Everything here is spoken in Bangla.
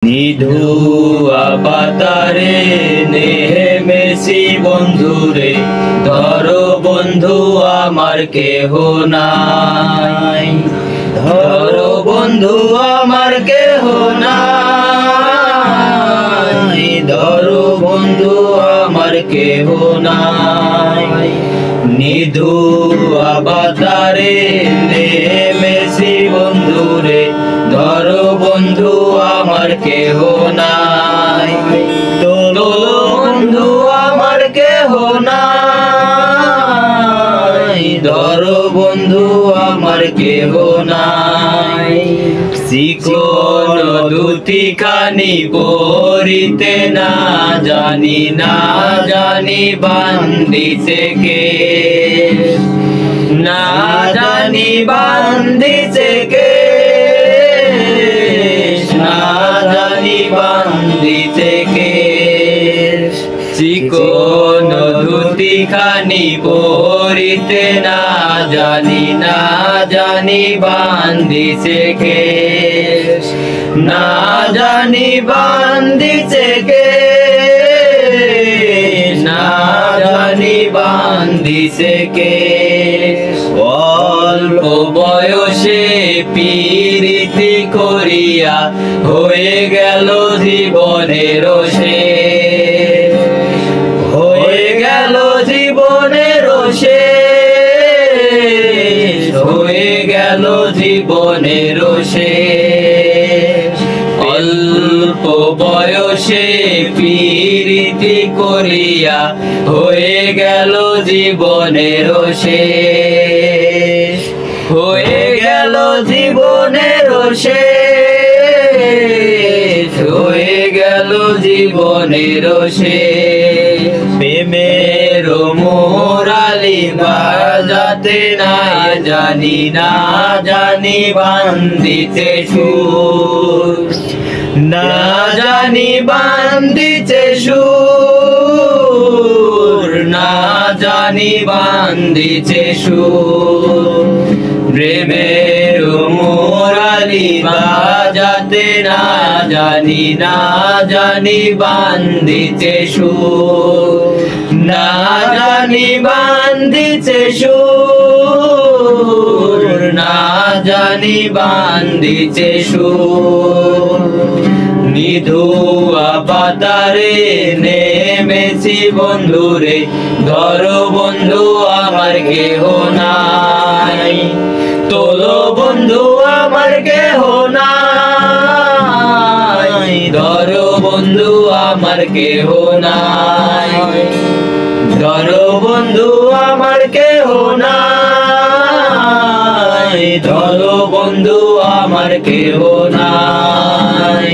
নিধুয়া পাতারে নেমেছি বন্ধুরে, ধরো বন্ধু আমার কেহ নাই। ধরো বন্ধু আমার কেহ নাই, ধরো বন্ধু আমার কেহ নাই। নিধুয়া পাতারে নেমেছি বন্ধুরে, ধরো বন্ধু আমার কেহ নাই। তোলো বন্ধু আমার কেহ নাই, ধরো বন্ধু আমার কেহ নাই। চিকন দুটি খানি পরিতে না জানি, না জানি বান্ধিছে কে, না জানি বান্ধিছে কে, না জানি বান্ধিছে কে। চিকন ধুতি খানি পরিতে না জানি, না জানি বান্ধিছে কে, না জানি বান্ধিছে কে, না জানি বান্ধিছে কে। অল্প বয়সে পীড়িতি করিয়া হয়ে গেল জীবনের শেষ, হয়ে গেল জীবনের শেষ, হয়ে গেল জীবনের শেষ। অল্প বয়সে পীড়িতি করিয়া হয়ে গেল জীবনের শেষ, হয়ে গেল জীবনের শেষ, হয়ে গেল জীবনের শেষ। প্রেমের মুরালি বাজাতে না জানি, না জানি বান্ধিছে সুর, না জানি বান্ধিছে সুর, না জানি বান্ধিছে সুর। প্রেমের মুরালি বাজাতে না জানি, না জানি বান্ধিছে সুর, না জানি বান্ধিছে সুর, না জানি বান্ধিছে সুর। নিধুয়া পাতারে নেমেছি বন্ধুরে, ধরো বন্ধু আমার কেহ নাই। তোলো বন্ধু আমার কেহ নাই, ধরো বন্ধু আমার কেহ নাই, ধরো বন্ধু আমার কেহ নাই, ধরো বন্ধু আমার কেহ নাই।